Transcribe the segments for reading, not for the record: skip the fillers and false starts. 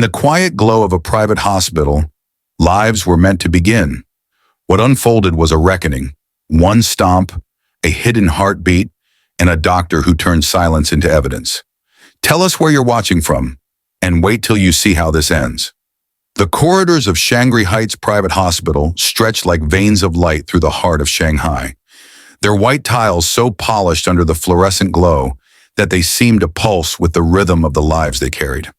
the quiet glow of a private hospital, lives were meant to begin. What unfolded was a reckoning. One stomp, a hidden heartbeat, and a doctor who turned silence into evidence. Tell us where you're watching from, and wait till you see how this ends. The corridors of Shangri Heights Private Hospital stretched like veins of light through the heart of Shanghai. Their white tiles so polished under the fluorescent glow that they seemed to pulse with the rhythm of the lives they carried.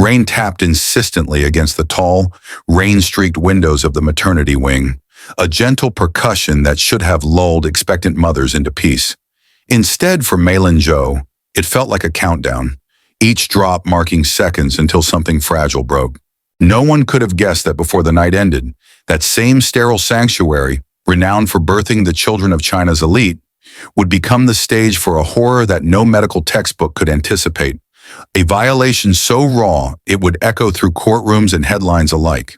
Rain tapped insistently against the tall, rain-streaked windows of the maternity wing, a gentle percussion that should have lulled expectant mothers into peace. Instead, for Malin Zhou, it felt like a countdown, each drop marking seconds until something fragile broke. No one could have guessed that before the night ended, that same sterile sanctuary, renowned for birthing the children of China's elite, would become the stage for a horror that no medical textbook could anticipate, a violation so raw it would echo through courtrooms and headlines alike.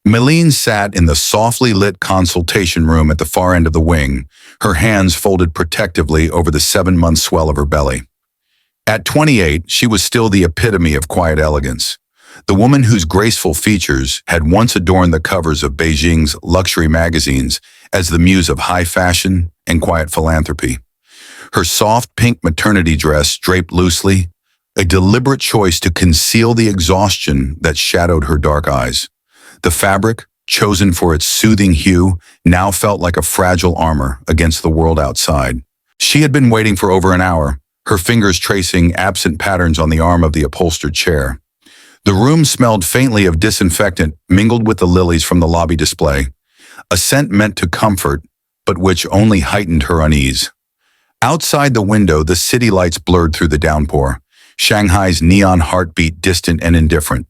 Milene sat in the softly lit consultation room at the far end of the wing, her hands folded protectively over the 7-month swell of her belly. At 28, she was still the epitome of quiet elegance. The woman whose graceful features had once adorned the covers of Beijing's luxury magazines as the muse of high fashion and quiet philanthropy. Her soft pink maternity dress draped loosely, a deliberate choice to conceal the exhaustion that shadowed her dark eyes. The fabric, chosen for its soothing hue, now felt like a fragile armor against the world outside. She had been waiting for over an hour, her fingers tracing absent patterns on the arm of the upholstered chair. The room smelled faintly of disinfectant mingled with the lilies from the lobby display, a scent meant to comfort, but which only heightened her unease. Outside the window, the city lights blurred through the downpour, Shanghai's neon heartbeat distant and indifferent.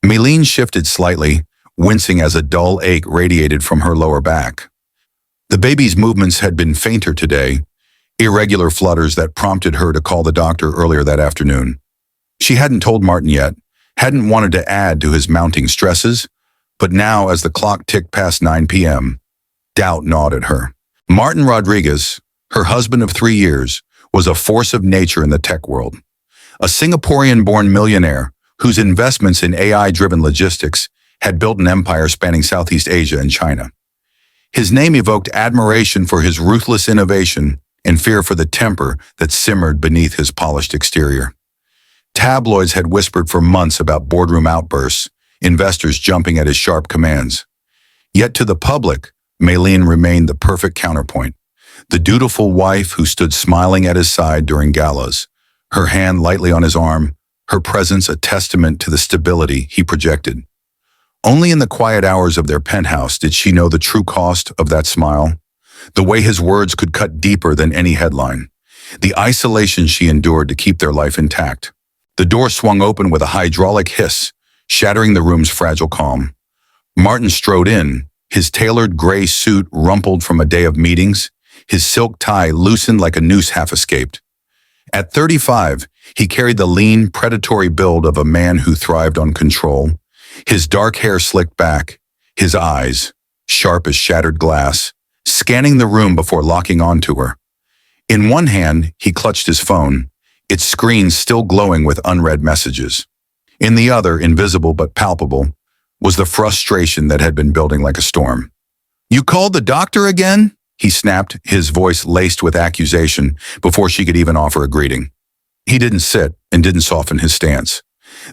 Milene shifted slightly, wincing as a dull ache radiated from her lower back. The baby's movements had been fainter today, irregular flutters that prompted her to call the doctor earlier that afternoon. She hadn't told Martin yet, hadn't wanted to add to his mounting stresses, but now as the clock ticked past 9 p.m., doubt gnawed at her. Martin Rodriguez, her husband of 3 years, was a force of nature in the tech world. A Singaporean-born millionaire whose investments in AI-driven logistics had built an empire spanning Southeast Asia and China. His name evoked admiration for his ruthless innovation and fear for the temper that simmered beneath his polished exterior. Tabloids had whispered for months about boardroom outbursts, investors jumping at his sharp commands. Yet to the public, Milene remained the perfect counterpoint, the dutiful wife who stood smiling at his side during galas, her hand lightly on his arm, her presence a testament to the stability he projected. Only in the quiet hours of their penthouse did she know the true cost of that smile, the way his words could cut deeper than any headline, the isolation she endured to keep their life intact. The door swung open with a hydraulic hiss, shattering the room's fragile calm. Martin strode in, his tailored gray suit rumpled from a day of meetings, his silk tie loosened like a noose half-escaped. At 35, he carried the lean, predatory build of a man who thrived on control, his dark hair slicked back, his eyes, sharp as shattered glass, scanning the room before locking onto her. In one hand, he clutched his phone, its screen still glowing with unread messages. In the other, invisible but palpable, was the frustration that had been building like a storm. "You called the doctor again?" he snapped, his voice laced with accusation, before she could even offer a greeting. He didn't sit and didn't soften his stance.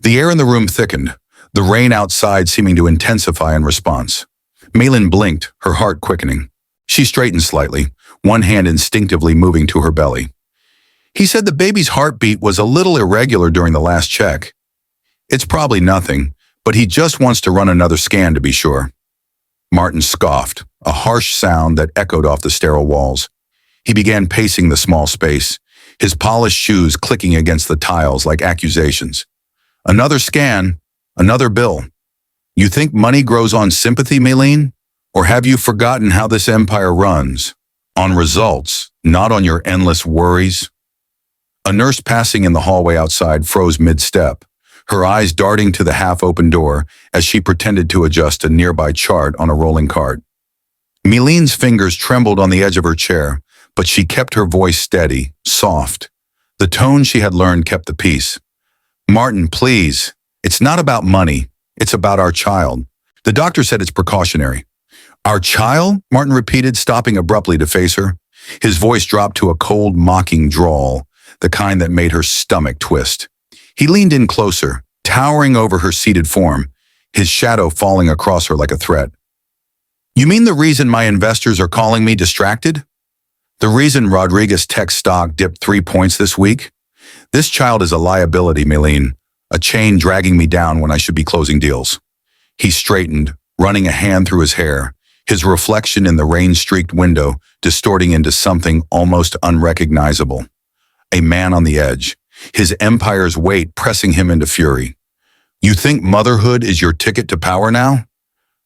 The air in the room thickened, the rain outside seeming to intensify in response. Milene blinked, her heart quickening. She straightened slightly, one hand instinctively moving to her belly. "He said the baby's heartbeat was a little irregular during the last check. It's probably nothing, but he just wants to run another scan to be sure." Martin scoffed, a harsh sound that echoed off the sterile walls. He began pacing the small space, his polished shoes clicking against the tiles like accusations. "Another scan, another bill. You think money grows on sympathy, Milene? Or have you forgotten how this empire runs? On results, not on your endless worries?" A nurse passing in the hallway outside froze mid-step, her eyes darting to the half-open door as she pretended to adjust a nearby chart on a rolling cart. Milene's fingers trembled on the edge of her chair, but she kept her voice steady, soft. The tone she had learned kept the peace. "Martin, please, It's not about money. It's about our child. The doctor said it's precautionary. Our child? Martin repeated, stopping abruptly to face her. His voice dropped to a cold, mocking drawl, the kind that made her stomach twist. He leaned in closer, towering over her seated form, his shadow falling across her like a threat. You mean the reason my investors are calling me distracted? The reason Rodriguez Tech stock dipped 3 points this week? This child is a liability, Millionaire, a chain dragging me down when I should be closing deals. He straightened, running a hand through his hair, his reflection in the rain-streaked window distorting into something almost unrecognizable. A man on the edge, his empire's weight pressing him into fury. You think motherhood is your ticket to power now?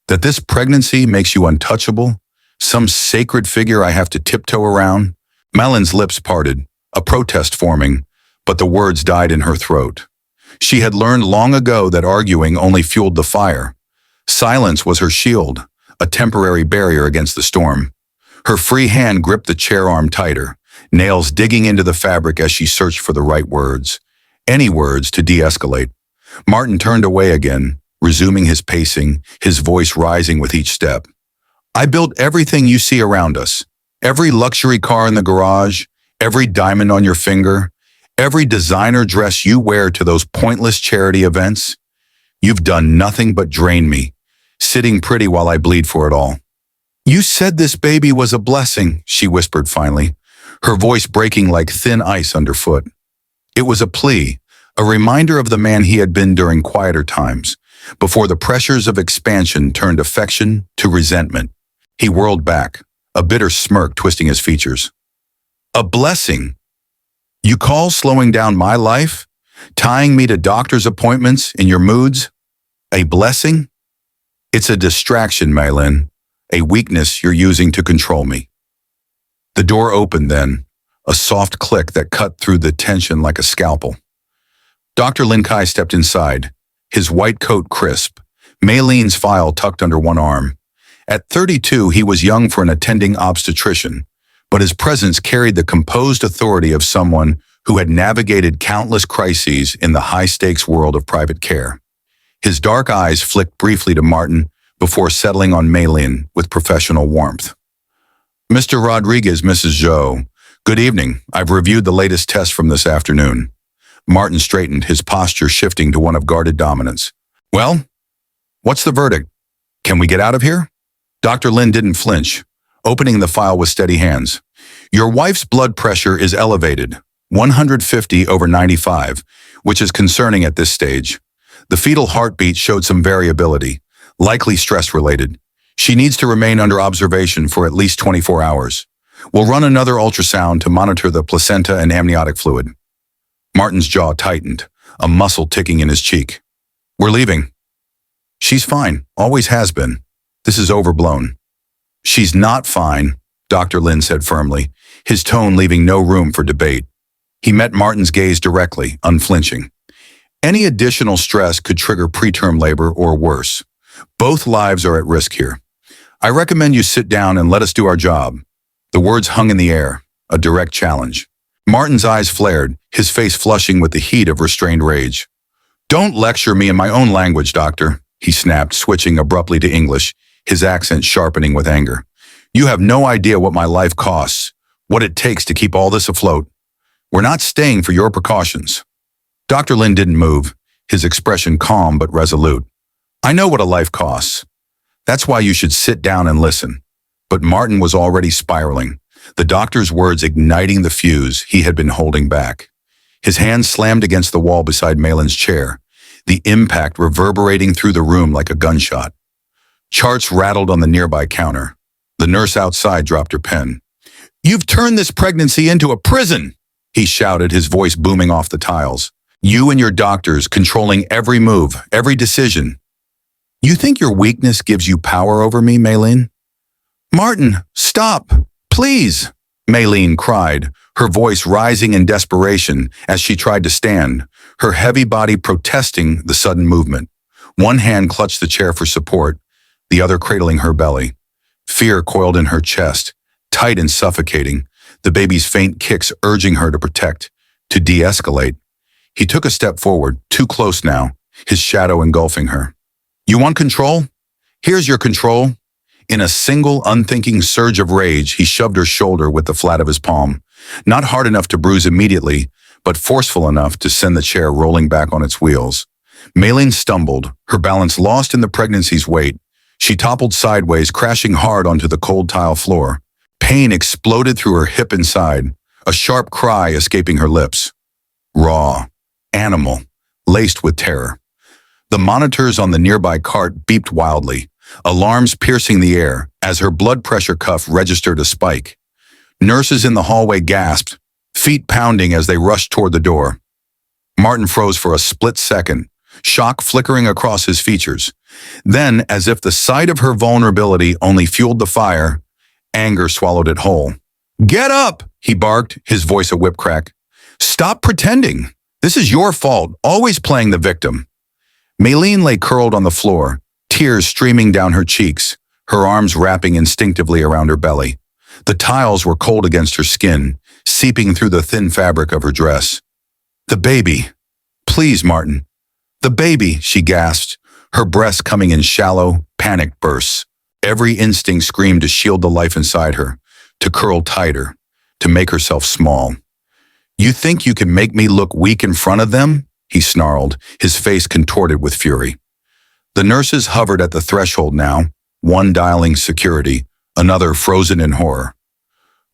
That this pregnancy makes you untouchable? Some sacred figure I have to tiptoe around? Malin's lips parted, a protest forming, but the words died in her throat. She had learned long ago that arguing only fueled the fire. Silence was her shield, a temporary barrier against the storm. Her free hand gripped the chair arm tighter, nails digging into the fabric as she searched for the right words. Any words to de-escalate. Martin turned away again, resuming his pacing, his voice rising with each step. I built everything you see around us. Every luxury car in the garage, every diamond on your finger, every designer dress you wear to those pointless charity events. You've done nothing but drain me, sitting pretty while I bleed for it all. You said this baby was a blessing, she whispered finally, her voice breaking like thin ice underfoot. It was a plea, a reminder of the man he had been during quieter times, before the pressures of expansion turned affection to resentment. He whirled back, a bitter smirk twisting his features. A blessing? You call slowing down my life? Tying me to doctor's appointments in your moods? A blessing? It's a distraction, Maylin, a weakness you're using to control me. The door opened then, a soft click that cut through the tension like a scalpel. Dr. Lin Kai stepped inside, his white coat crisp, Maylene's file tucked under one arm. At 32, he was young for an attending obstetrician, but his presence carried the composed authority of someone who had navigated countless crises in the high-stakes world of private care. His dark eyes flicked briefly to Martin before settling on Maylene with professional warmth. Mr. Rodriguez, Mrs. Zhou, good evening. I've reviewed the latest test from this afternoon. Martin straightened, his posture shifting to one of guarded dominance. Well, what's the verdict? Can we get out of here? Dr. Lin didn't flinch, opening the file with steady hands. Your wife's blood pressure is elevated, 150/95, which is concerning at this stage. The fetal heartbeat showed some variability, likely stress-related. She needs to remain under observation for at least 24 hours. We'll run another ultrasound to monitor the placenta and amniotic fluid. Martin's jaw tightened, a muscle ticking in his cheek. We're leaving. She's fine, always has been. This is overblown. She's not fine, Dr. Lin said firmly, his tone leaving no room for debate. He met Martin's gaze directly, unflinching. Any additional stress could trigger preterm labor or worse. Both lives are at risk here. I recommend you sit down and let us do our job. The words hung in the air, a direct challenge. Martin's eyes flared, his face flushing with the heat of restrained rage. Don't lecture me in my own language, doctor, he snapped, switching abruptly to English, his accent sharpening with anger. You have no idea what my life costs, what it takes to keep all this afloat. We're not staying for your precautions. Dr. Lin didn't move, his expression calm but resolute. I know what a life costs. That's why you should sit down and listen. But Martin was already spiraling, the doctor's words igniting the fuse he had been holding back. His hand slammed against the wall beside Malin's chair, the impact reverberating through the room like a gunshot. Charts rattled on the nearby counter. The nurse outside dropped her pen. You've turned this pregnancy into a prison, he shouted, his voice booming off the tiles. You and your doctors controlling every move, every decision. You think your weakness gives you power over me, Maylene? Martin, stop, please, Maylene cried, her voice rising in desperation as she tried to stand, her heavy body protesting the sudden movement. One hand clutched the chair for support, the other cradling her belly. Fear coiled in her chest, tight and suffocating, the baby's faint kicks urging her to protect, to de-escalate. He took a step forward, too close now, his shadow engulfing her. You want control? Here's your control. In a single, unthinking surge of rage, he shoved her shoulder with the flat of his palm. Not hard enough to bruise immediately, but forceful enough to send the chair rolling back on its wheels. Maylene stumbled, her balance lost in the pregnancy's weight. She toppled sideways, crashing hard onto the cold tile floor. Pain exploded through her hip and side, a sharp cry escaping her lips. Raw, animal, laced with terror. The monitors on the nearby cart beeped wildly, alarms piercing the air as her blood pressure cuff registered a spike. Nurses in the hallway gasped, feet pounding as they rushed toward the door. Martin froze for a split second, shock flickering across his features. Then, as if the sight of her vulnerability only fueled the fire, anger swallowed it whole. Get up, he barked, his voice a whip crack. Stop pretending. This is your fault, always playing the victim. Maylene lay curled on the floor, tears streaming down her cheeks, her arms wrapping instinctively around her belly. The tiles were cold against her skin, seeping through the thin fabric of her dress. The baby. Please, Martin. The baby, she gasped, her breasts coming in shallow, panicked bursts. Every instinct screamed to shield the life inside her, to curl tighter, to make herself small. You think you can make me look weak in front of them? He snarled, his face contorted with fury. The nurses hovered at the threshold now, one dialing security, another frozen in horror.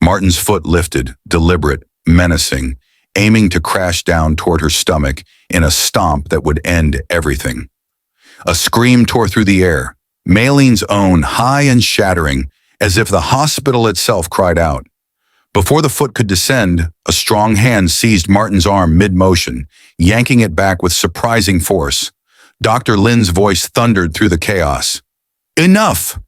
Martin's foot lifted, deliberate, menacing, aiming to crash down toward her stomach in a stomp that would end everything. A scream tore through the air, Maylene's own high and shattering, as if the hospital itself cried out. Before the foot could descend, a strong hand seized Martin's arm mid-motion, yanking it back with surprising force. Dr. Lin's voice thundered through the chaos. Enough!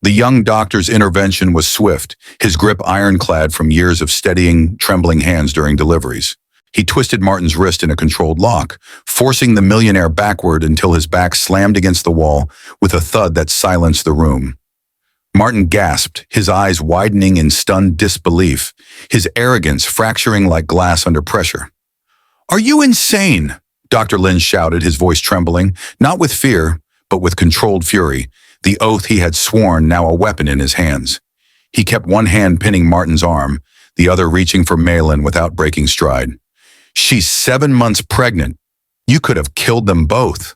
The young doctor's intervention was swift, his grip ironclad from years of steadying, trembling hands during deliveries. He twisted Martin's wrist in a controlled lock, forcing the millionaire backward until his back slammed against the wall with a thud that silenced the room. Martin gasped, his eyes widening in stunned disbelief, his arrogance fracturing like glass under pressure. Are you insane? Dr. Lin shouted, his voice trembling, not with fear, but with controlled fury, the oath he had sworn now a weapon in his hands. He kept one hand pinning Martin's arm, the other reaching for Maylene without breaking stride. She's 7 months pregnant. You could have killed them both.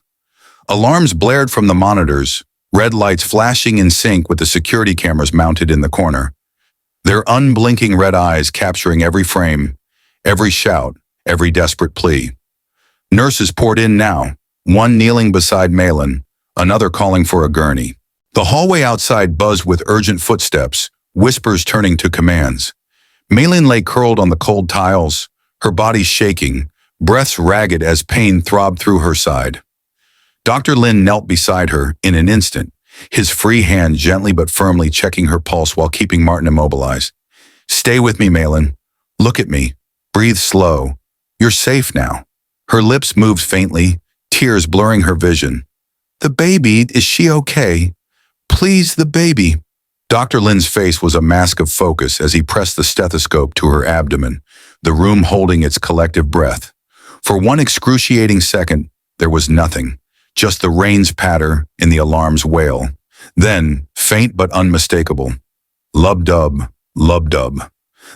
Alarms blared from the monitors, red lights flashing in sync with the security cameras mounted in the corner. Their unblinking red eyes capturing every frame, every shout, every desperate plea. Nurses poured in now, one kneeling beside Maylene, another calling for a gurney. The hallway outside buzzed with urgent footsteps, whispers turning to commands. Maylene lay curled on the cold tiles, her body shaking, breaths ragged as pain throbbed through her side. Dr. Lin knelt beside her in an instant, his free hand gently but firmly checking her pulse while keeping Martin immobilized. Stay with me, Maylene. Look at me. Breathe slow. You're safe now. Her lips moved faintly, tears blurring her vision. The baby, is she okay? Please, the baby. Dr. Lin's face was a mask of focus as he pressed the stethoscope to her abdomen, the room holding its collective breath. For one excruciating second, there was nothing, just the rain's patter in the alarm's wail. Then, faint but unmistakable, lub-dub, lub-dub.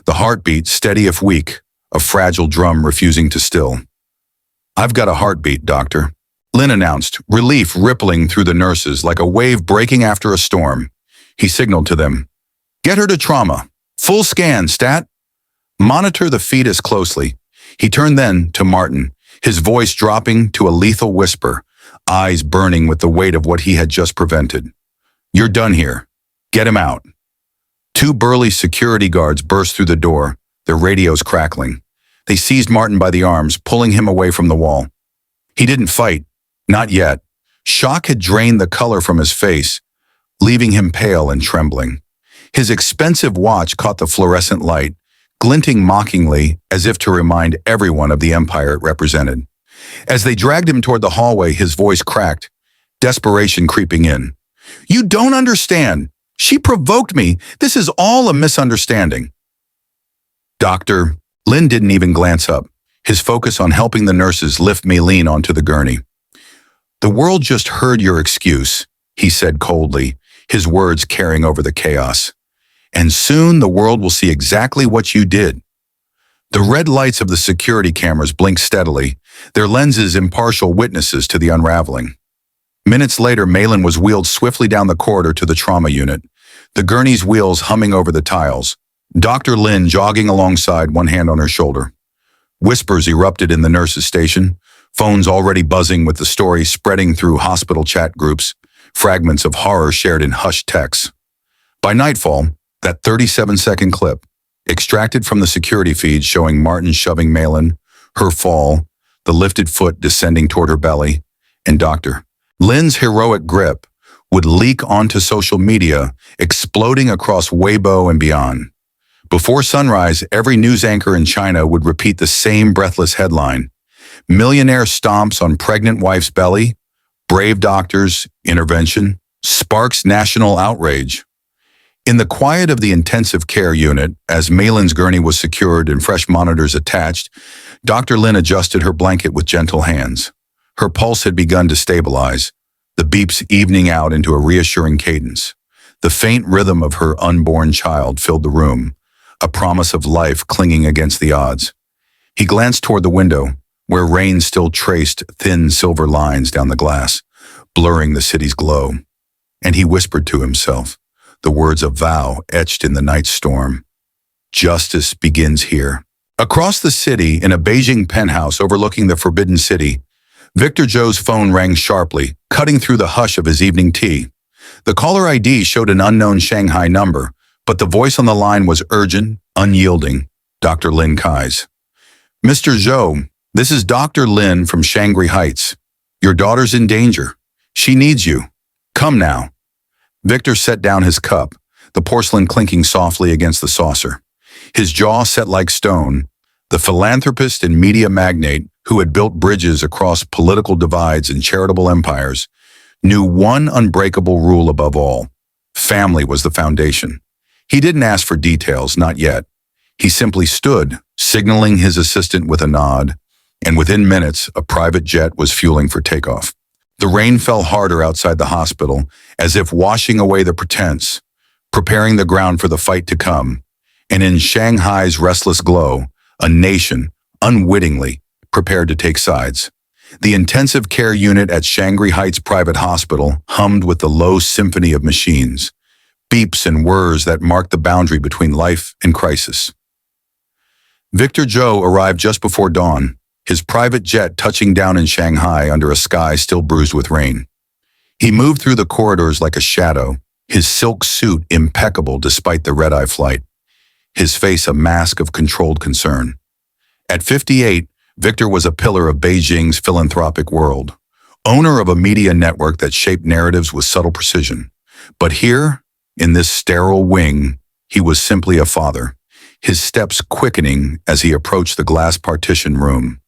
The heartbeat, steady if weak, a fragile drum refusing to still. I've got a heartbeat, doctor. Lin announced, relief rippling through the nurses like a wave breaking after a storm. He signaled to them. Get her to trauma. Full scan, stat. Monitor the fetus closely. He turned then to Martin, his voice dropping to a lethal whisper, eyes burning with the weight of what he had just prevented. You're done here. Get him out. 2 burly security guards burst through the door, their radios crackling. They seized Martin by the arms, pulling him away from the wall. He didn't fight. Not yet. Shock had drained the color from his face, leaving him pale and trembling. His expensive watch caught the fluorescent light, glinting mockingly as if to remind everyone of the empire it represented. As they dragged him toward the hallway, his voice cracked, desperation creeping in. You don't understand. She provoked me. This is all a misunderstanding. Doctor, Lin didn't even glance up, his focus on helping the nurses lift Maylene onto the gurney. "The world just heard your excuse," he said coldly, his words carrying over the chaos. "And soon the world will see exactly what you did." The red lights of the security cameras blinked steadily, their lenses impartial witnesses to the unraveling. Minutes later, Malin was wheeled swiftly down the corridor to the trauma unit, the gurney's wheels humming over the tiles. Dr. Lin jogging alongside, one hand on her shoulder. Whispers erupted in the nurses' station, phones already buzzing with the story spreading through hospital chat groups, fragments of horror shared in hushed texts. By nightfall, that 37-second clip, extracted from the security feed showing Martin shoving Malin, her fall, the lifted foot descending toward her belly, and Dr. Lin's heroic grip, would leak onto social media, exploding across Weibo and beyond. Before sunrise, every news anchor in China would repeat the same breathless headline: "Millionaire stomps on pregnant wife's belly, brave doctors, intervention, sparks national outrage." In the quiet of the intensive care unit, as Malin's gurney was secured and fresh monitors attached, Dr. Lin adjusted her blanket with gentle hands. Her pulse had begun to stabilize, the beeps evening out into a reassuring cadence. The faint rhythm of her unborn child filled the room, a promise of life clinging against the odds. He glanced toward the window, where rain still traced thin silver lines down the glass, blurring the city's glow. And he whispered to himself, the words of vow etched in the night storm: "Justice begins here." Across the city, in a Beijing penthouse overlooking the Forbidden City, Victor Zhou's phone rang sharply, cutting through the hush of his evening tea. The caller ID showed an unknown Shanghai number, but the voice on the line was urgent, unyielding. Dr. Lin Kai's. "Mr. Zhou, this is Dr. Lin from Shanghai Heights. Your daughter's in danger. She needs you. Come now." Victor set down his cup, the porcelain clinking softly against the saucer. His jaw set like stone. The philanthropist and media magnate who had built bridges across political divides and charitable empires, knew one unbreakable rule above all: family was the foundation. He didn't ask for details, not yet. He simply stood, signaling his assistant with a nod, and within minutes, a private jet was fueling for takeoff. The rain fell harder outside the hospital, as if washing away the pretense, preparing the ground for the fight to come. And in Shanghai's restless glow, a nation, unwittingly, prepared to take sides. The intensive care unit at Shanghai Heights Private Hospital hummed with the low symphony of machines, beeps and whirs that marked the boundary between life and crisis. Victor Zhou arrived just before dawn, his private jet touching down in Shanghai under a sky still bruised with rain. He moved through the corridors like a shadow, his silk suit impeccable despite the red-eye flight, his face a mask of controlled concern. At 58, Victor was a pillar of Beijing's philanthropic world, owner of a media network that shaped narratives with subtle precision. But here, in this sterile wing, he was simply a father, his steps quickening as he approached the glass partition room.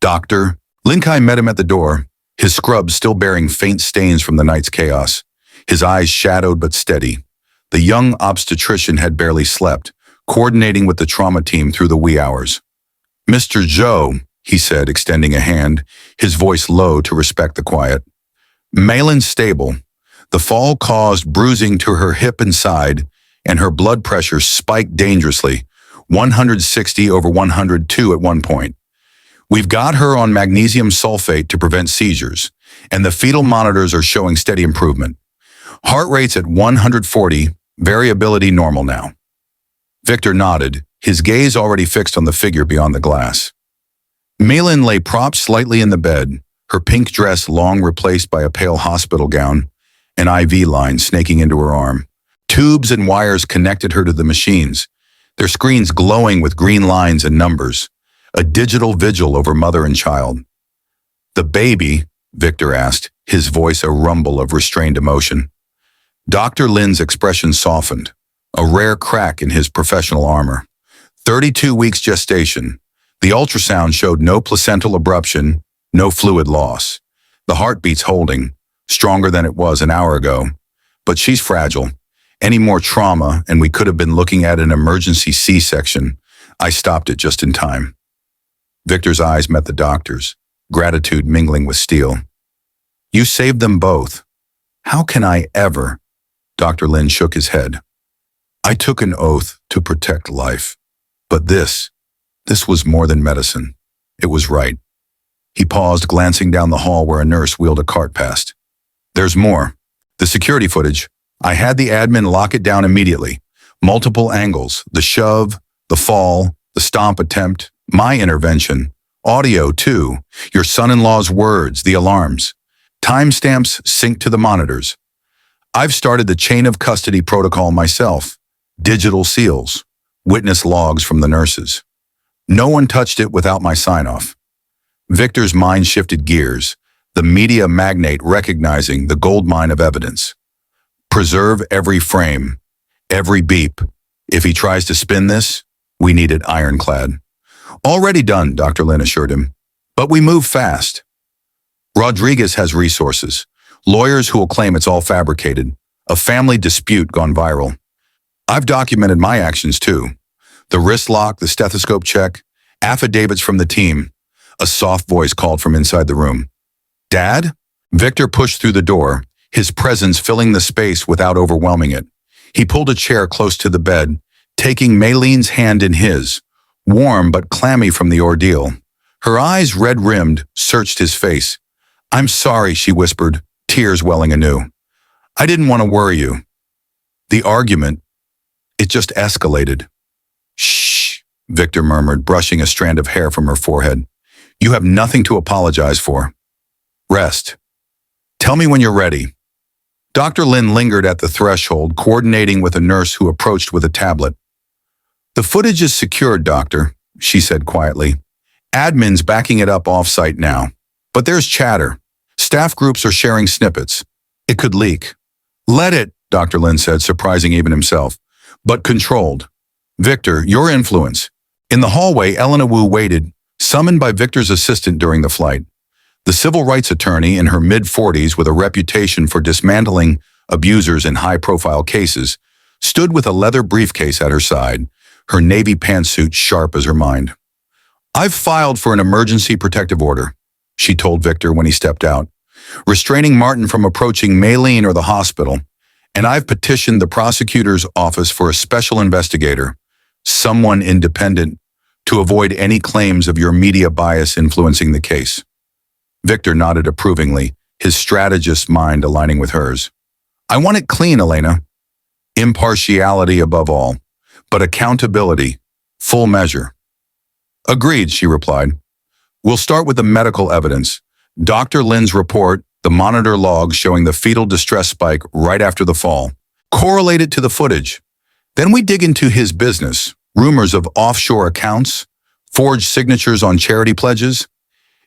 Dr. Lin Kai met him at the door, his scrubs still bearing faint stains from the night's chaos, his eyes shadowed but steady. The young obstetrician had barely slept, coordinating with the trauma team through the wee hours. "Mr. Zhou," he said, extending a hand, his voice low to respect the quiet. "Malin's stable. The fall caused bruising to her hip and side, and her blood pressure spiked dangerously, 160/102 at one point. We've got her on magnesium sulfate to prevent seizures, and the fetal monitors are showing steady improvement. Heart rate's at 140, variability normal now." Victor nodded, his gaze already fixed on the figure beyond the glass. Malin lay propped slightly in the bed, her pink dress long replaced by a pale hospital gown, an IV line snaking into her arm. Tubes and wires connected her to the machines, their screens glowing with green lines and numbers, a digital vigil over mother and child. "The baby?" Victor asked, his voice a rumble of restrained emotion. Dr. Lin's expression softened, a rare crack in his professional armor. 32 weeks gestation. The ultrasound showed no placental abruption, no fluid loss. The heartbeat's holding, stronger than it was an hour ago. But she's fragile. Any more trauma, and we could have been looking at an emergency C-section. I stopped it just in time. Victor's eyes met the doctor's, gratitude mingling with steel. You saved them both. How can I ever? Dr. Lin shook his head. I took an oath to protect life. But this was more than medicine. It was right. He paused, glancing down the hall where a nurse wheeled a cart past. There's more. The security footage. I had the admin lock it down immediately. Multiple angles, the shove, the fall, the stomp attempt, my intervention, audio too, your son-in-law's words, the alarms. Timestamps synced to the monitors. I've started the chain of custody protocol myself. Digital seals, witness logs from the nurses. No one touched it without my sign-off. Victor's mind shifted gears, the media magnate recognizing the goldmine of evidence. Preserve every frame, every beep. If he tries to spin this, we need it ironclad. Already done, Dr. Lin assured him. But we move fast. Rodriguez has resources, lawyers who will claim it's all fabricated, a family dispute gone viral. I've documented my actions too. The wrist lock, the stethoscope check, affidavits from the team. A soft voice called from inside the room. Dad? Victor pushed through the door, his presence filling the space without overwhelming it. He pulled a chair close to the bed, taking Maylene's hand in his, warm but clammy from the ordeal. Her eyes, red-rimmed, searched his face. I'm sorry, she whispered, tears welling anew. I didn't want to worry you. The argument, it just escalated. Shh, Victor murmured, brushing a strand of hair from her forehead. You have nothing to apologize for. Rest. Tell me when you're ready. Dr. Lin lingered at the threshold, coordinating with a nurse who approached with a tablet. The footage is secured, doctor, she said quietly. Admin's backing it up off-site now. But there's chatter. Staff groups are sharing snippets. It could leak. Let it, Dr. Lin said, surprising even himself. But controlled. Victor, your influence. In the hallway, Elena Wu waited, summoned by Victor's assistant during the flight. The civil rights attorney in her mid-40s with a reputation for dismantling abusers in high-profile cases, stood with a leather briefcase at her side, her navy pantsuit sharp as her mind. I've filed for an emergency protective order, she told Victor when he stepped out, restraining Martin from approaching Maylene or the hospital, and I've petitioned the prosecutor's office for a special investigator, someone independent, to avoid any claims of your media bias influencing the case. Victor nodded approvingly, his strategist's mind aligning with hers. I want it clean, Elena. Impartiality above all, but accountability, full measure. Agreed, she replied. We'll start with the medical evidence. Dr. Lin's report, the monitor logs showing the fetal distress spike right after the fall. Correlate it to the footage. Then we dig into his business, rumors of offshore accounts, forged signatures on charity pledges.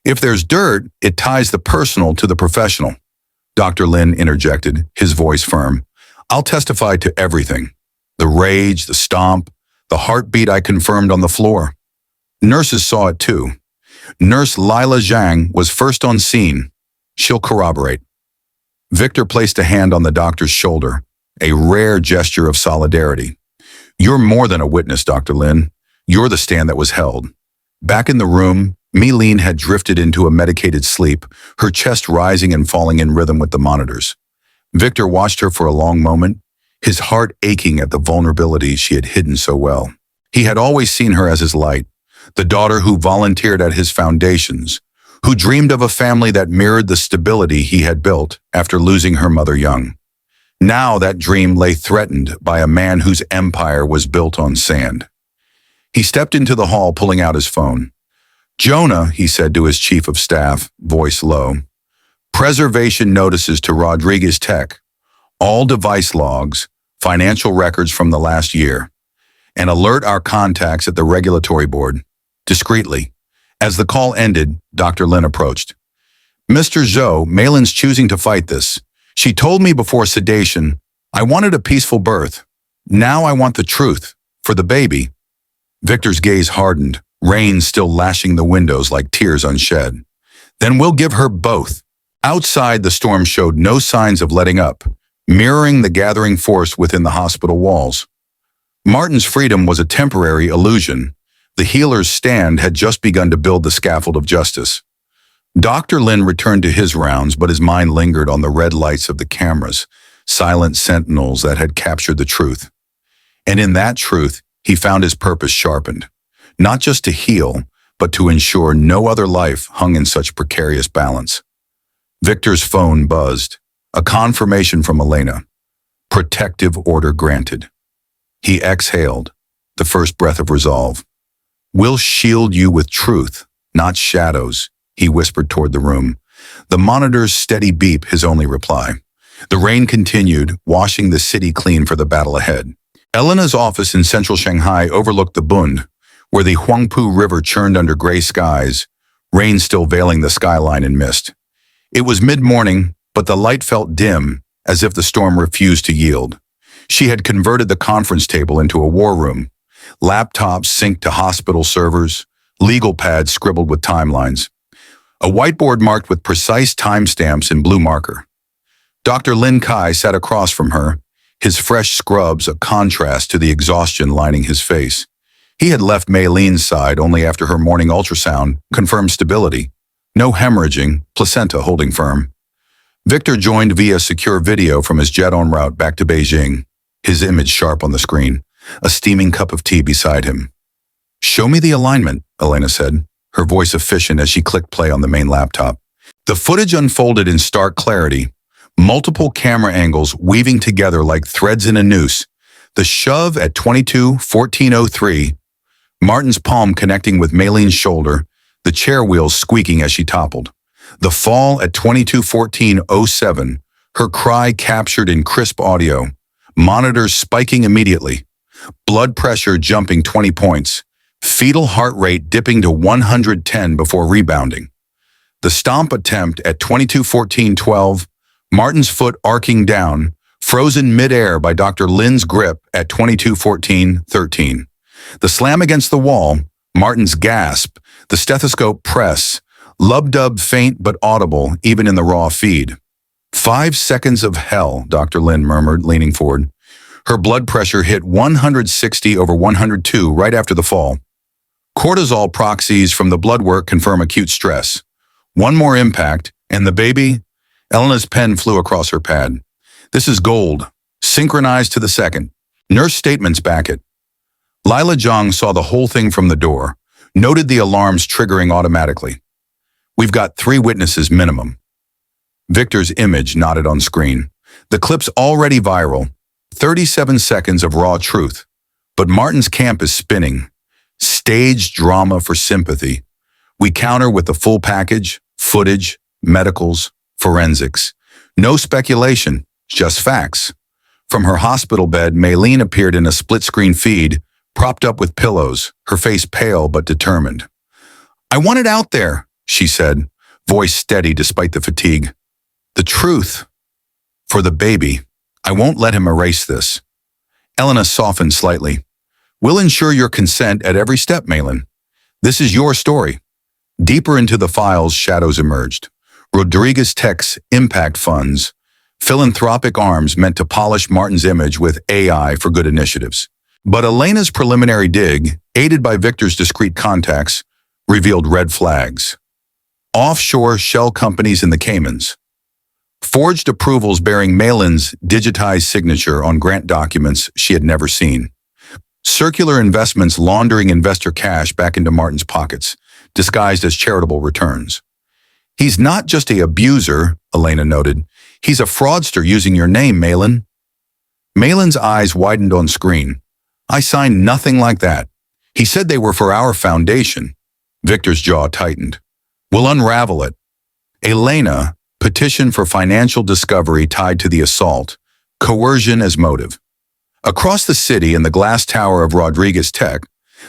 If there's dirt, it ties the personal to the professional. Dr. Lin interjected, his voice firm. I'll testify to everything. The rage, the stomp, the heartbeat I confirmed on the floor. Nurses saw it too. Nurse Lila Zhang was first on scene. She'll corroborate. Victor placed a hand on the doctor's shoulder, a rare gesture of solidarity. You're more than a witness, Dr. Lin. You're the stand that was held. Back in the room, Maylene had drifted into a medicated sleep, her chest rising and falling in rhythm with the monitors. Victor watched her for a long moment, his heart aching at the vulnerability she had hidden so well. He had always seen her as his light, the daughter who volunteered at his foundations, who dreamed of a family that mirrored the stability he had built after losing her mother young. Now that dream lay threatened by a man whose empire was built on sand. He stepped into the hall, pulling out his phone. Jonah, he said to his chief of staff, voice low. Preservation notices to Rodriguez Tech. All device logs, financial records from the last year. And alert our contacts at the regulatory board. Discreetly. As the call ended, Dr. Lin approached. Mr. Zhou, Malin's choosing to fight this. She told me before sedation, I wanted a peaceful birth. Now I want the truth. For the baby. Victor's gaze hardened, rain still lashing the windows like tears unshed. Then we'll give her both. Outside, the storm showed no signs of letting up, mirroring the gathering force within the hospital walls. Martin's freedom was a temporary illusion. The healer's stand had just begun to build the scaffold of justice. Dr. Lin returned to his rounds, but his mind lingered on the red lights of the cameras, silent sentinels that had captured the truth. And in that truth, he found his purpose sharpened, not just to heal, but to ensure no other life hung in such precarious balance. Victor's phone buzzed, a confirmation from Elena. Protective order granted. He exhaled, the first breath of resolve. "We'll shield you with truth, not shadows," he whispered toward the room. The monitor's steady beep his only reply. The rain continued, washing the city clean for the battle ahead. Elena's office in central Shanghai overlooked the Bund, where the Huangpu River churned under gray skies, rain still veiling the skyline in mist. It was mid-morning, but the light felt dim, as if the storm refused to yield. She had converted the conference table into a war room. Laptops synced to hospital servers, legal pads scribbled with timelines. A whiteboard marked with precise timestamps in blue marker. Dr. Lin Kai sat across from her, his fresh scrubs a contrast to the exhaustion lining his face. He had left Mei Lin's side only after her morning ultrasound confirmed stability. No hemorrhaging, placenta holding firm. Victor joined via secure video from his jet en route back to Beijing, his image sharp on the screen, a steaming cup of tea beside him. "Show me the alignment," Elena said, her voice efficient as she clicked play on the main laptop. The footage unfolded in stark clarity, multiple camera angles weaving together like threads in a noose. The shove at 22:14:03, Martin's palm connecting with Maylene's shoulder, the chair wheels squeaking as she toppled. The fall at 22:14:07, her cry captured in crisp audio, monitors spiking immediately, blood pressure jumping 20 points, fetal heart rate dipping to 110 before rebounding. The stomp attempt at 22:14:12, Martin's foot arcing down, frozen midair by Dr. Lin's grip at 22:14:13. The slam against the wall, Martin's gasp, the stethoscope press, lub-dub faint but audible even in the raw feed. 5 seconds of hell, Dr. Lin murmured, leaning forward. Her blood pressure hit 160/102 right after the fall. Cortisol proxies from the blood work confirm acute stress. One more impact, and the baby? Elena's pen flew across her pad. This is gold, synchronized to the second. Nurse statements back it. Lila Zhang saw the whole thing from the door, noted the alarms triggering automatically. We've got 3 witnesses minimum. Victor's image nodded on screen. The clip's already viral, 37 seconds of raw truth. But Martin's camp is spinning. Staged drama for sympathy. We counter with the full package, footage, medicals, forensics. No speculation, just facts. From her hospital bed, Mayline appeared in a split-screen feed, propped up with pillows, her face pale but determined. "I want it out there," she said, voice steady despite the fatigue. "The truth. For the baby. I won't let him erase this." Elena softened slightly. "We'll ensure your consent at every step, Malin. This is your story." Deeper into the files, shadows emerged. Rodriguez Tech's impact funds, philanthropic arms meant to polish Martin's image with AI for good initiatives. But Elena's preliminary dig, aided by Victor's discreet contacts, revealed red flags. Offshore shell companies in the Caymans. Forged approvals bearing Malin's digitized signature on grant documents she had never seen. Circular investments laundering investor cash back into Martin's pockets, disguised as charitable returns. "He's not just a abuser," Elena noted. "He's a fraudster using your name, Malin." Malin's eyes widened on screen. "I signed nothing like that. He said they were for our foundation." Victor's jaw tightened. "We'll unravel it." Elena, petition for financial discovery tied to the assault, coercion as motive. Across the city in the glass tower of Rodriguez Tech,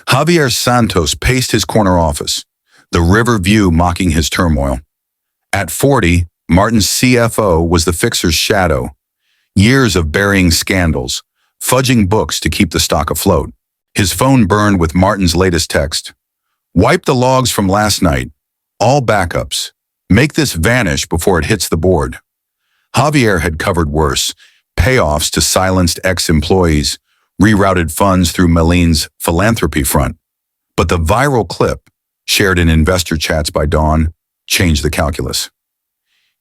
Javier Santos paced his corner office, the river view mocking his turmoil. At 40, Martin's CFO was the fixer's shadow. Years of burying scandals, fudging books to keep the stock afloat. His phone burned with Martin's latest text. "Wipe the logs from last night. All backups. Make this vanish before it hits the board." Javier had covered worse. Payoffs to silenced ex-employees, rerouted funds through Maline's philanthropy front. But the viral clip, shared in investor chats by dawn, changed the calculus.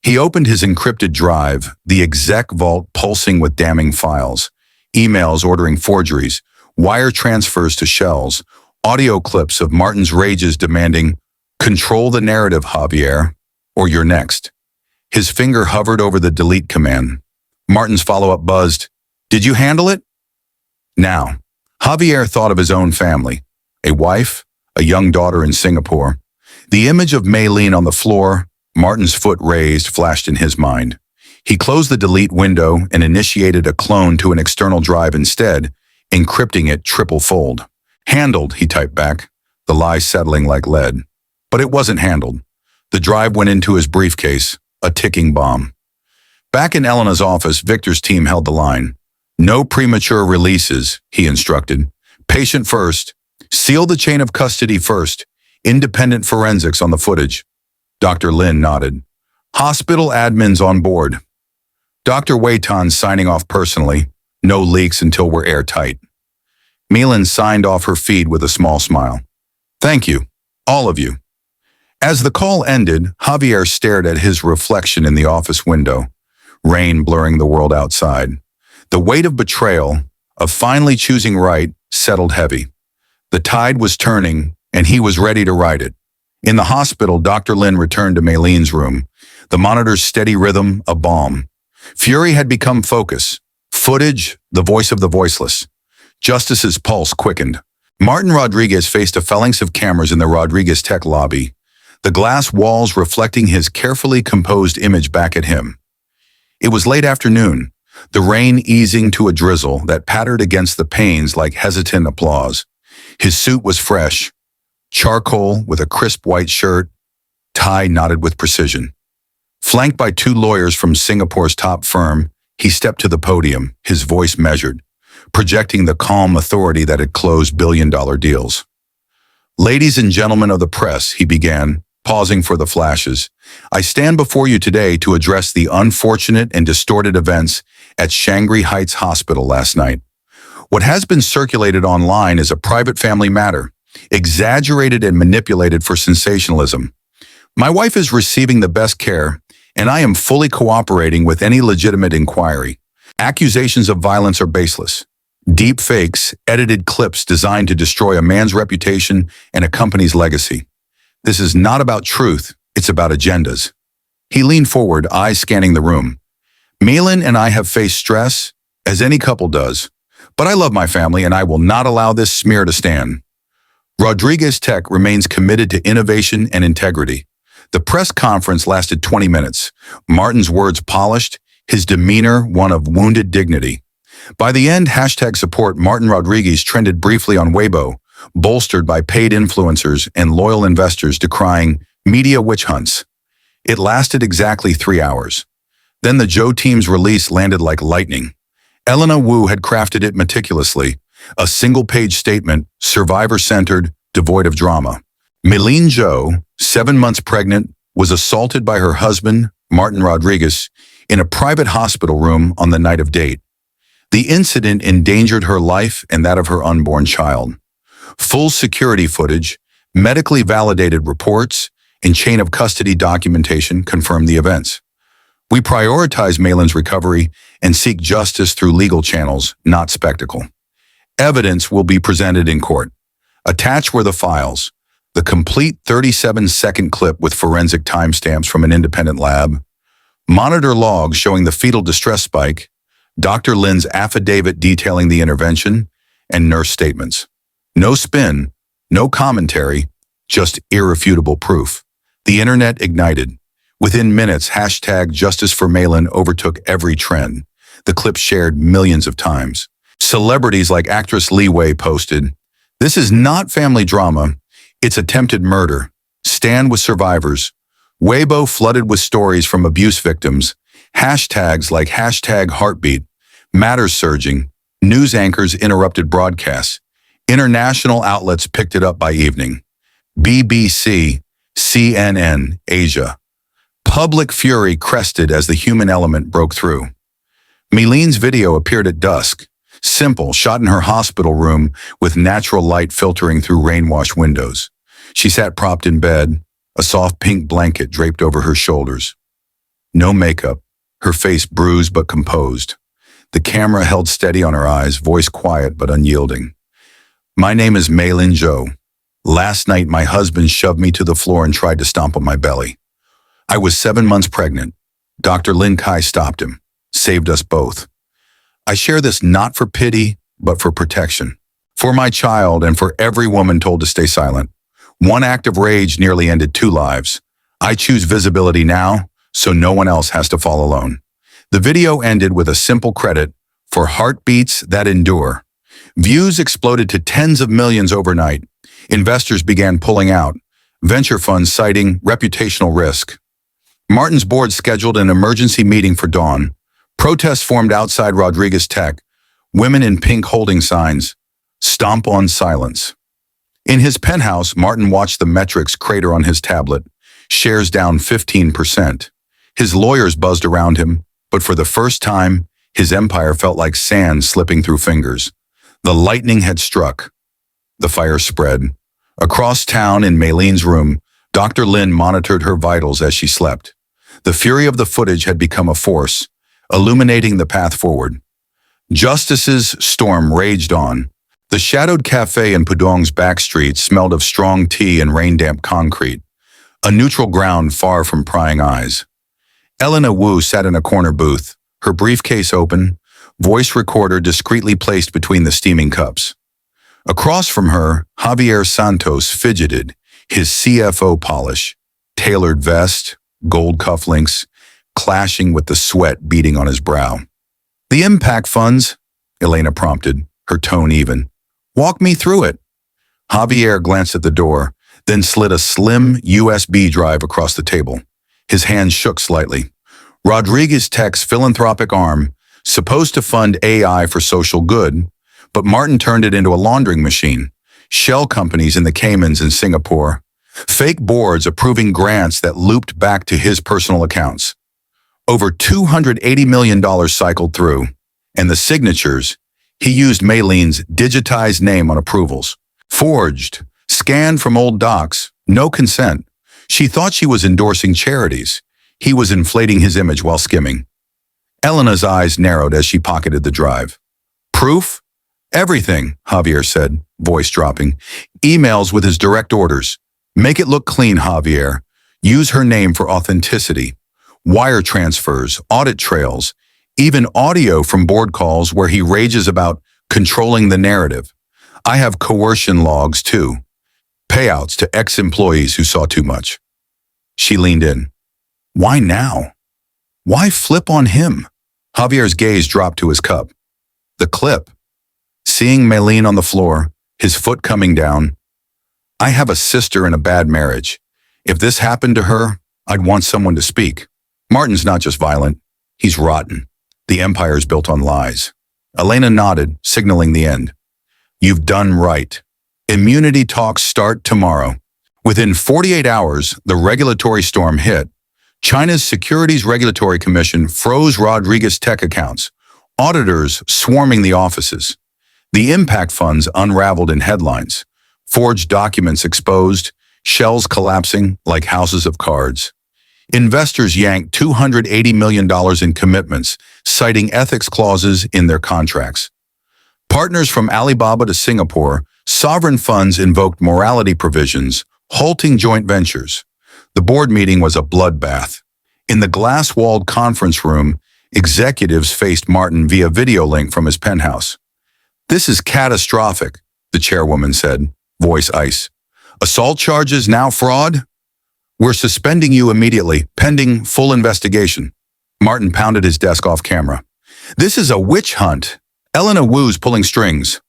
He opened his encrypted drive, the exec vault pulsing with damning files, emails ordering forgeries, wire transfers to shells, audio clips of Martin's rages demanding, "Control the narrative, Javier, or you're next." His finger hovered over the delete command. Martin's follow-up buzzed, "Did you handle it?" Now, Javier thought of his own family, a wife, a young daughter in Singapore. The image of Maylene on the floor, Martin's foot raised, flashed in his mind. He closed the delete window and initiated a clone to an external drive instead, encrypting it triple-fold. "Handled," he typed back, the lie settling like lead. But it wasn't handled. The drive went into his briefcase, a ticking bomb. Back in Elena's office, Victor's team held the line. "No premature releases," he instructed. "Patient first. Seal the chain of custody first. Independent forensics on the footage." Dr. Lin nodded. "Hospital admins on board." Dr. Waitan signing off personally. "No leaks until we're airtight." Milan signed off her feed with a small smile. "Thank you, all of you." As the call ended, Javier stared at his reflection in the office window, rain blurring the world outside. The weight of betrayal, of finally choosing right, settled heavy. The tide was turning, and he was ready to ride it. In the hospital, Dr. Lin returned to Maylene's room, the monitor's steady rhythm a balm. Fury had become focus. Footage, the voice of the voiceless. Justice's pulse quickened. Martin Rodriguez faced a phalanx of cameras in the Rodriguez Tech lobby, the glass walls reflecting his carefully composed image back at him. It was late afternoon, the rain easing to a drizzle that pattered against the panes like hesitant applause. His suit was fresh, charcoal with a crisp white shirt, tie knotted with precision. Flanked by two lawyers from Singapore's top firm, he stepped to the podium, his voice measured, projecting the calm authority that had closed billion-dollar deals. "Ladies and gentlemen of the press," he began, pausing for the flashes, "I stand before you today to address the unfortunate and distorted events at Shangri Heights Hospital last night. What has been circulated online is a private family matter, exaggerated and manipulated for sensationalism. My wife is receiving the best care, and I am fully cooperating with any legitimate inquiry. Accusations of violence are baseless. Deep fakes, edited clips designed to destroy a man's reputation and a company's legacy. This is not about truth, it's about agendas." He leaned forward, eyes scanning the room. "Milan and I have faced stress, as any couple does, but I love my family and I will not allow this smear to stand. Rodriguez Tech remains committed to innovation and integrity." The press conference lasted 20 minutes, Martin's words polished, his demeanor one of wounded dignity. By the end, #support Martin Rodriguez trended briefly on Weibo, bolstered by paid influencers and loyal investors decrying media witch hunts. It lasted exactly 3 hours. Then the Joe team's release landed like lightning. Elena Wu had crafted it meticulously, a single-page statement, survivor-centered, devoid of drama. Mylene Zhou, 7 months pregnant, was assaulted by her husband, Martin Rodriguez, in a private hospital room on the night of date. The incident endangered her life and that of her unborn child. Full security footage, medically validated reports, and chain of custody documentation confirmed the events. "We prioritize Malin's recovery and seek justice through legal channels, not spectacle. Evidence will be presented in court. Attached were the files, the complete 37-second clip with forensic timestamps from an independent lab, monitor logs showing the fetal distress spike, Dr. Lin's affidavit detailing the intervention, and nurse statements. No spin, no commentary, just irrefutable proof." The internet ignited. Within minutes, #JusticeForMalin overtook every trend. The clip shared millions of times. Celebrities like actress Li Wei posted, "This is not family drama, it's attempted murder. Stand with survivors." Weibo flooded with stories from abuse victims. Hashtags like #Heartbeat, Matters surging, news anchors interrupted broadcasts. International outlets picked it up by evening. BBC, CNN, Asia. Public fury crested as the human element broke through. Mylene's video appeared at dusk, simple, shot in her hospital room with natural light filtering through rain-washed windows. She sat propped in bed, a soft pink blanket draped over her shoulders. No makeup, her face bruised but composed. The camera held steady on her eyes, voice quiet but unyielding. My name is Meilin Zhou. Last night, my husband shoved me to the floor and tried to stomp on my belly. I was 7 months pregnant. Dr. Lin Kai stopped him, saved us both. I share this not for pity, but for protection. For my child and for every woman told to stay silent. One act of rage nearly ended 2 lives. I choose visibility now, so no one else has to fall alone. The video ended with a simple credit for heartbeats that endure. Views exploded to tens of millions overnight. Investors began pulling out, venture funds citing reputational risk. Martin's board scheduled an emergency meeting for dawn. Protests formed outside Rodriguez Tech, women in pink holding signs, "Stomp on silence." In his penthouse, Martin watched the metrics crater on his tablet, shares down 15%. His lawyers buzzed around him, but for the first time, his empire felt like sand slipping through fingers. The lightning had struck. The fire spread. Across town in Meilin's room, Dr. Lin monitored her vitals as she slept. The fury of the footage had become a force, illuminating the path forward. Justice's storm raged on. The shadowed cafe in Pudong's back street smelled of strong tea and rain-damp concrete, a neutral ground far from prying eyes. Elena Wu sat in a corner booth, her briefcase open, voice recorder discreetly placed between the steaming cups. Across from her, Javier Santos fidgeted, his CFO polish, tailored vest, gold cufflinks, clashing with the sweat beading on his brow. The impact funds, Elena prompted, her tone even. Walk me through it. Javier glanced at the door, then slid a slim USB drive across the table. His hand shook slightly. Rodriguez Tech's philanthropic arm, supposed to fund AI for social good, but Martin turned it into a laundering machine. Shell companies in the Caymans and Singapore. Fake boards approving grants that looped back to his personal accounts. Over $280 million cycled through, and the signatures, he used Meilin's digitized name on approvals. Forged, scanned from old docs, no consent. She thought she was endorsing charities. He was inflating his image while skimming. Elena's eyes narrowed as she pocketed the drive. Proof? Everything, Javier said, voice dropping. Emails with his direct orders. Make it look clean, Javier. Use her name for authenticity. Wire transfers, audit trails, even audio from board calls where he rages about controlling the narrative. I have coercion logs, too. Payouts to ex-employees who saw too much. She leaned in. Why now? Why flip on him? Javier's gaze dropped to his cup. The clip. Seeing Meilin on the floor, his foot coming down. I have a sister in a bad marriage. If this happened to her, I'd want someone to speak. Martin's not just violent. He's rotten. The empire's built on lies. Elena nodded, signaling the end. You've done right. Immunity talks start tomorrow. Within 48 hours, the regulatory storm hit. China's Securities Regulatory Commission froze Rodriguez Tech accounts, auditors swarming the offices. The impact funds unraveled in headlines, forged documents exposed, shells collapsing like houses of cards. Investors yanked $280 million in commitments, citing ethics clauses in their contracts. Partners from Alibaba to Singapore, sovereign funds invoked morality provisions, halting joint ventures. The board meeting was a bloodbath. In the glass-walled conference room, executives faced Martin via video link from his penthouse. This is catastrophic, the chairwoman said, voice ice. Assault charges now fraud? We're suspending you immediately, pending full investigation. Martin pounded his desk off camera. This is a witch hunt. Elena Wu's pulling strings.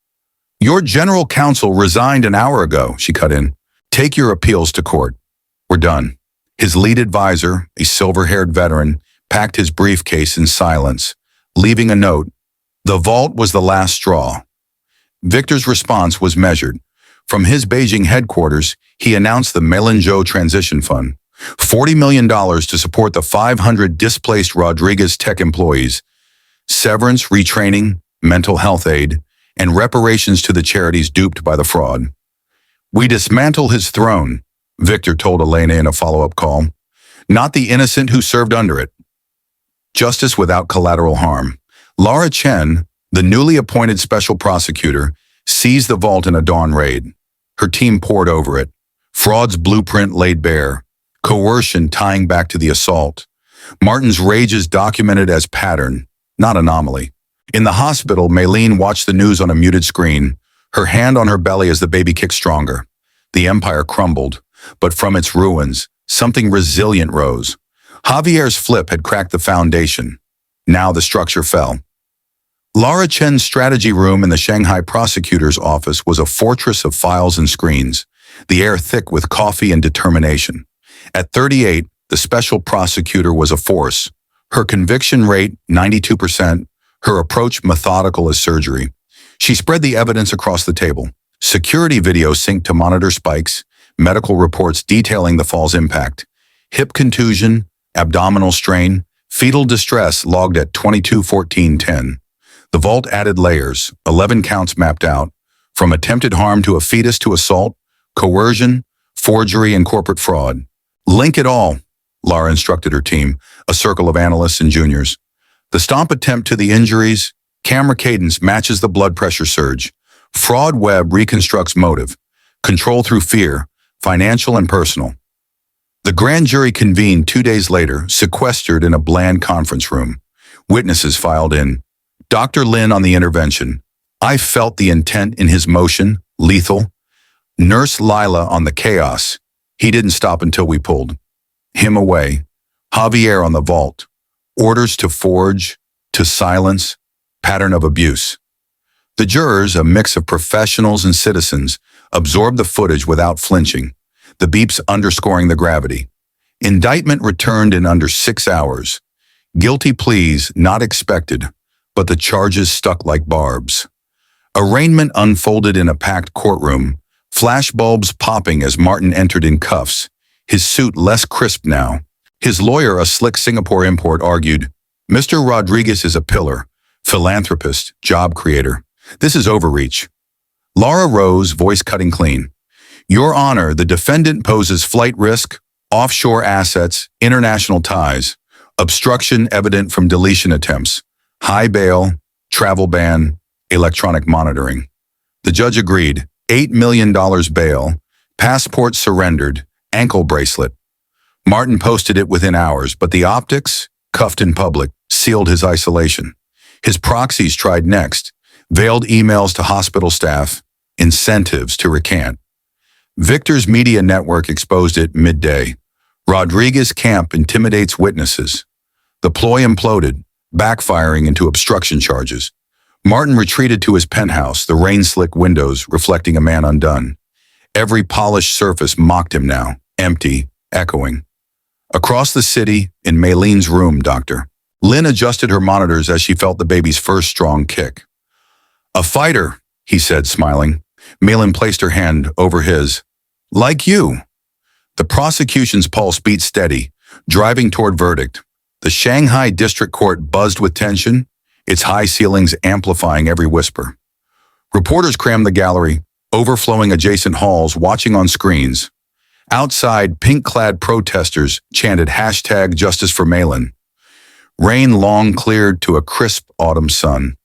Your general counsel resigned an hour ago, she cut in. Take your appeals to court. We're done. His lead advisor, a silver-haired veteran, packed his briefcase in silence, leaving a note. The vault was the last straw. Victor's response was measured. From his Beijing headquarters, he announced the Meilin Zhou Transition Fund, $40 million to support the 500 displaced Rodriguez Tech employees, severance, retraining, mental health aid, and reparations to the charities duped by the fraud. We dismantle his throne, Victor told Elena in a follow-up call. Not the innocent who served under it. Justice without collateral harm. Laura Chen, the newly appointed special prosecutor, seized the vault in a dawn raid. Her team poured over it. Fraud's blueprint laid bare. Coercion tying back to the assault. Martin's rage is documented as pattern, not anomaly. In the hospital, Maylene watched the news on a muted screen, her hand on her belly as the baby kicked stronger. The empire crumbled, but from its ruins, something resilient rose. Javier's flip had cracked the foundation. Now the structure fell. Laura Chen's strategy room in the Shanghai prosecutor's office was a fortress of files and screens, the air thick with coffee and determination. At 38, the special prosecutor was a force. Her conviction rate, 92%, her approach methodical as surgery. She spread the evidence across the table. Security video synced to monitor spikes, medical reports detailing the fall's impact. Hip contusion, abdominal strain, fetal distress logged at 22-14-10. The vault added layers, 11 counts mapped out, from attempted harm to a fetus to assault, coercion, forgery, and corporate fraud. Link it all, Laura instructed her team, a circle of analysts and juniors. The stomp attempt to the injuries, camera cadence matches the blood pressure surge. Fraud web reconstructs motive, control through fear, financial and personal. The grand jury convened 2 days later, sequestered in a bland conference room. Witnesses filed in. Dr. Lin on the intervention. I felt the intent in his motion, lethal. Nurse Lila on the chaos. He didn't stop until we pulled him away. Javier on the vault. Orders to forge, to silence, pattern of abuse. The jurors, a mix of professionals and citizens, absorbed the footage without flinching, the beeps underscoring the gravity. Indictment returned in under 6 hours. Guilty pleas not expected, but the charges stuck like barbs. Arraignment unfolded in a packed courtroom, flashbulbs popping as Martin entered in cuffs, his suit less crisp now. His lawyer, a slick Singapore import, argued, Mr. Rodriguez is a pillar, philanthropist, job creator. This is overreach. Laura rose, voice cutting clean. Your Honor, the defendant poses flight risk, offshore assets, international ties, obstruction evident from deletion attempts, high bail, travel ban, electronic monitoring. The judge agreed, $8 million bail, passport surrendered, ankle bracelet. Martin posted it within hours, but the optics, cuffed in public, sealed his isolation. His proxies tried next, veiled emails to hospital staff, incentives to recant. Victor's media network exposed it midday. Rodriguez camp intimidates witnesses. The ploy imploded, backfiring into obstruction charges. Martin retreated to his penthouse, the rain-slick windows reflecting a man undone. Every polished surface mocked him now, empty, echoing. Across the city, in Maylene's room, Doctor. Lynn adjusted her monitors as she felt the baby's first strong kick. A fighter, he said, smiling. Maylene placed her hand over his. Like you. The prosecution's pulse beat steady, driving toward verdict. The Shanghai District Court buzzed with tension, its high ceilings amplifying every whisper. Reporters crammed the gallery, overflowing adjacent halls, watching on screens. Outside, pink-clad protesters chanted hashtag Justice for Maylene. Rain long cleared to a crisp autumn sun.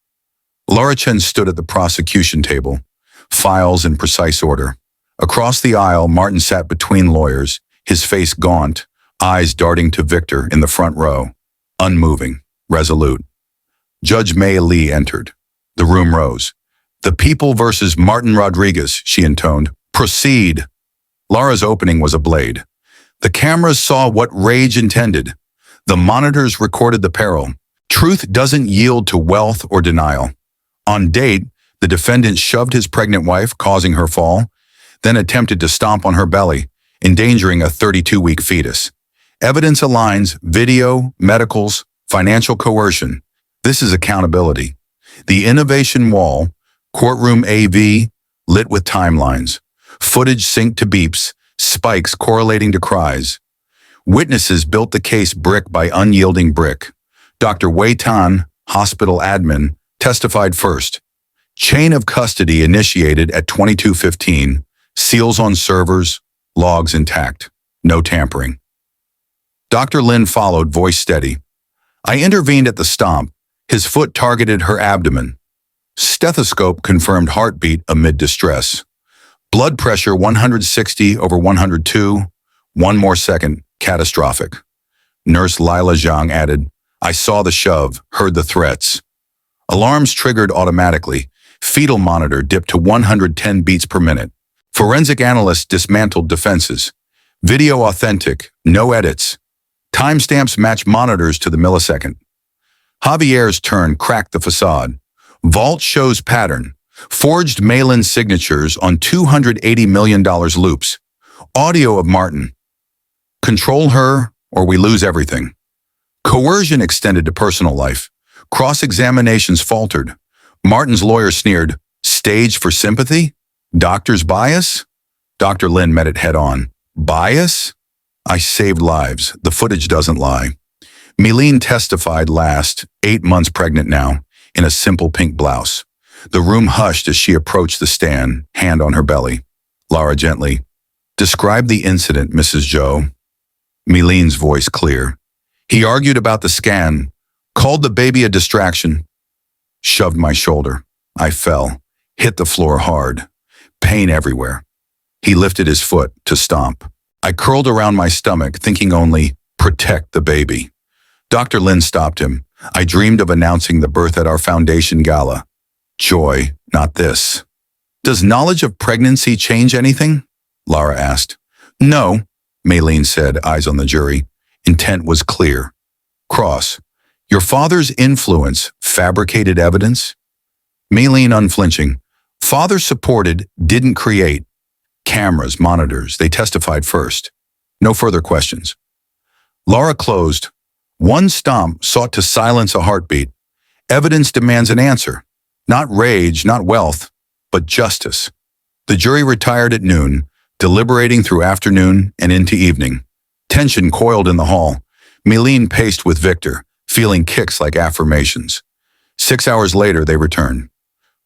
Laura Chen stood at the prosecution table, files in precise order. Across the aisle, Martin sat between lawyers, his face gaunt, eyes darting to Victor in the front row, unmoving, resolute. Judge Mei Li entered. The room rose. The people versus Martin Rodriguez, she intoned. Proceed. Laura's opening was a blade. The cameras saw what rage intended. The monitors recorded the peril. Truth doesn't yield to wealth or denial. On date, the defendant shoved his pregnant wife, causing her fall, then attempted to stomp on her belly, endangering a 32-week fetus. Evidence aligns video, medicals, financial coercion. This is accountability. The innovation wall, courtroom AV, lit with timelines. Footage synced to beeps, spikes correlating to cries. Witnesses built the case brick by unyielding brick. Dr. Wei Tan, hospital admin, testified first. Chain of custody initiated at 22:15, seals on servers, logs intact, no tampering. Dr. Lin followed, voice steady. I intervened at the stomp. His foot targeted her abdomen. Stethoscope confirmed heartbeat amid distress. Blood pressure 160/102. One more second, catastrophic. Nurse Lila Zhang added, I saw the shove, heard the threats. Alarms triggered automatically. Fetal monitor dipped to 110 beats per minute. Forensic analysts dismantled defenses. Video authentic, no edits. Timestamps match monitors to the millisecond. Javier's turn cracked the facade. Vault shows pattern. Forged mail-in signatures on $280 million loops. Audio of Martin. Control her or we lose everything. Coercion extended to personal life. Cross-examinations faltered. Martin's lawyer sneered, stage for sympathy? Doctor's bias? Dr. Lin met it head-on. Bias? I saved lives. The footage doesn't lie. Millionaire testified last, 8 months pregnant now, in a simple pink blouse. The room hushed as she approached the stand, hand on her belly. Lara gently, describe the incident, Mrs. Zhou. Millionaires' voice clear. He argued about the scan, called the baby a distraction, shoved my shoulder. I fell, hit the floor hard, pain everywhere. He lifted his foot to stomp. I curled around my stomach, thinking only, protect the baby. Dr. Lin stopped him. I dreamed of announcing the birth at our foundation gala. Joy, not this. Does knowledge of pregnancy change anything? Lara asked. No, Maylene said, eyes on the jury. Intent was clear. Cross. Your father's influence fabricated evidence? Maylene unflinching. Father supported, didn't create. Cameras, monitors, they testified first. No further questions. Lara closed. One stomp sought to silence a heartbeat. Evidence demands an answer. Not rage, not wealth, but justice. The jury retired at noon, deliberating through afternoon and into evening. Tension coiled in the hall. Millionaire paced with Victor, feeling kicks like affirmations. 6 hours later, they returned.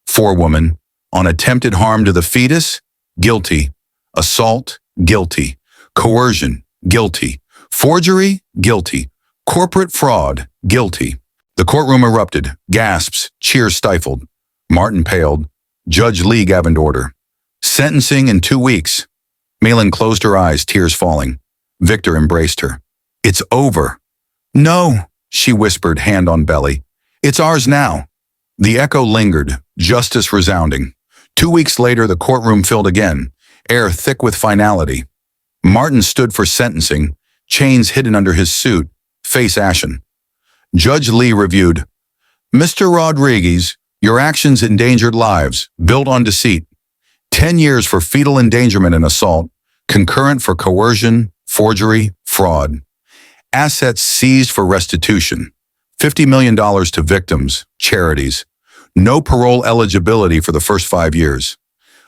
Forewoman, on attempted harm to the fetus, guilty. Assault, guilty. Coercion, guilty. Forgery, guilty. Corporate fraud, guilty. The courtroom erupted. Gasps, cheers stifled. Martin paled. Judge Lee gave order. Sentencing in 2 weeks. Malin closed her eyes, tears falling. Victor embraced her. It's over. No, she whispered, hand on belly. It's ours now. The echo lingered, justice resounding. 2 weeks later, the courtroom filled again, air thick with finality. Martin stood for sentencing, chains hidden under his suit, face ashen. Judge Lee reviewed, Mr. Rodriguez, your actions endangered lives, built on deceit. 10 years for fetal endangerment and assault, concurrent for coercion, forgery, fraud. Assets seized for restitution. $50 million to victims, charities. No parole eligibility for the first 5 years.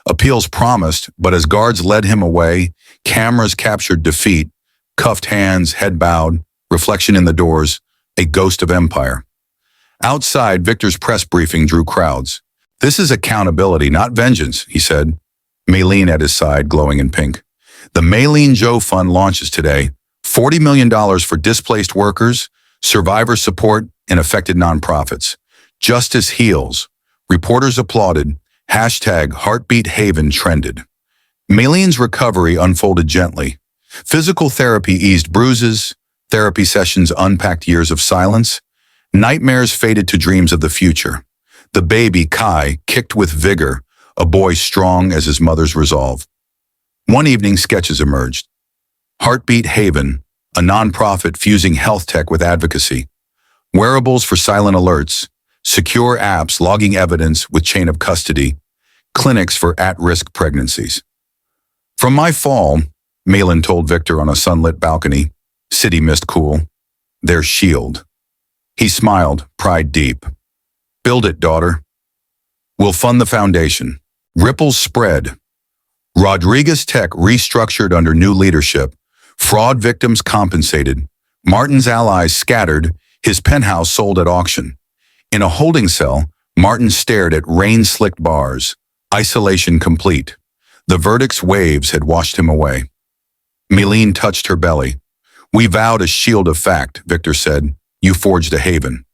Appeals promised, but as guards led him away, cameras captured defeat, cuffed hands, head bowed, reflection in the doors, a ghost of empire. Outside, Victor's press briefing drew crowds. This is accountability, not vengeance, he said. Maylene at his side, glowing in pink. The Millionaire Zhou Fund launches today. $40 million for displaced workers, survivor support, and affected nonprofits. Justice heals. Reporters applauded. Hashtag Heartbeat Haven trended. Millionaire's recovery unfolded gently. Physical therapy eased bruises. Therapy sessions unpacked years of silence. Nightmares faded to dreams of the future. The baby, Kai, kicked with vigor, a boy strong as his mother's resolve. One evening, sketches emerged. Heartbeat Haven, a nonprofit fusing health tech with advocacy. Wearables for silent alerts, secure apps logging evidence with chain of custody, clinics for at-risk pregnancies. From my fall, Malin told Victor on a sunlit balcony, city mist cool, their shield. He smiled, pride deep. Build it, daughter. We'll fund the foundation. Ripples spread. Rodriguez Tech restructured under new leadership. Fraud victims compensated. Martin's allies scattered. His penthouse sold at auction. In a holding cell, Martin stared at rain-slicked bars. Isolation complete. The verdict's waves had washed him away. Meline touched her belly. We vowed a shield of fact, Victor said. You forged a haven.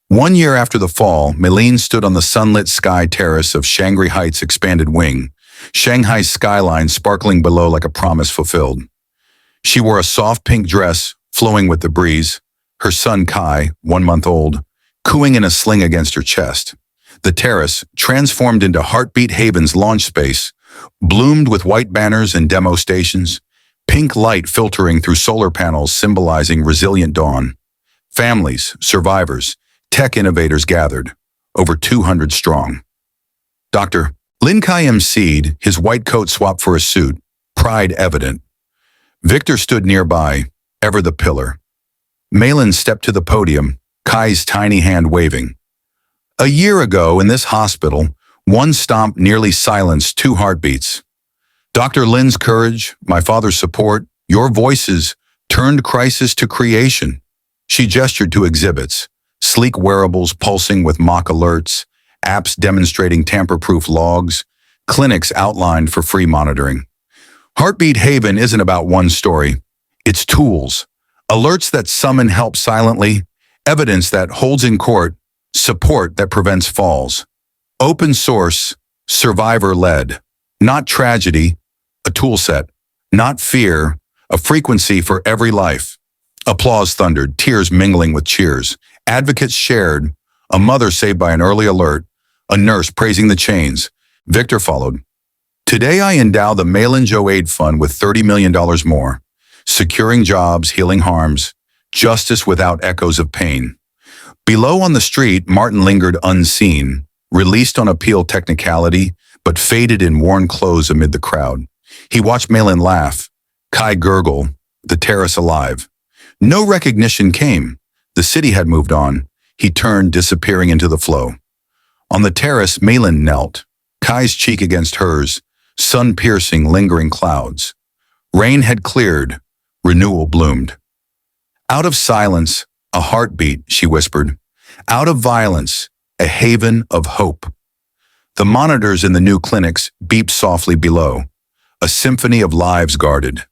1 year after the fall, Meline stood on the sunlit sky terrace of Shangri Heights' expanded wing, Shanghai's skyline sparkling below like a promise fulfilled. She wore a soft pink dress, flowing with the breeze, her son Kai, 1 month old, cooing in a sling against her chest. The terrace, transformed into Heartbeat Haven's launch space, bloomed with white banners and demo stations, pink light filtering through solar panels symbolizing resilient dawn. Families, survivors, tech innovators gathered, over 200 strong. Dr. Lin Kai emceed, his white coat swapped for a suit, pride evident. Victor stood nearby, ever the pillar. Malin stepped to the podium, Kai's tiny hand waving. A year ago, in this hospital, one stomp nearly silenced 2 heartbeats. Dr. Lin's courage, my father's support, your voices turned crisis to creation. She gestured to exhibits, sleek wearables pulsing with mock alerts, apps demonstrating tamper-proof logs, clinics outlined for free monitoring. Heartbeat Haven isn't about one story. It's tools, alerts that summon help silently, evidence that holds in court, support that prevents falls. Open source, survivor-led, not tragedy, a toolset, not fear, a frequency for every life. Applause thundered, tears mingling with cheers. Advocates shared, a mother saved by an early alert, a nurse praising the chains. Victor followed. Today I endow the Malin Joe Aid Fund with $30 million more, securing jobs, healing harms, justice without echoes of pain. Below on the street, Martin lingered unseen, released on appeal technicality, but faded in worn clothes amid the crowd. He watched Malin laugh, Kai gurgle, the terrace alive. No recognition came. The city had moved on. He turned, disappearing into the flow. On the terrace, Malin knelt, Kai's cheek against hers, sun-piercing, lingering clouds. Rain had cleared. Renewal bloomed. Out of silence, a heartbeat, she whispered. Out of violence, a haven of hope. The monitors in the new clinics beeped softly below, a symphony of lives guarded.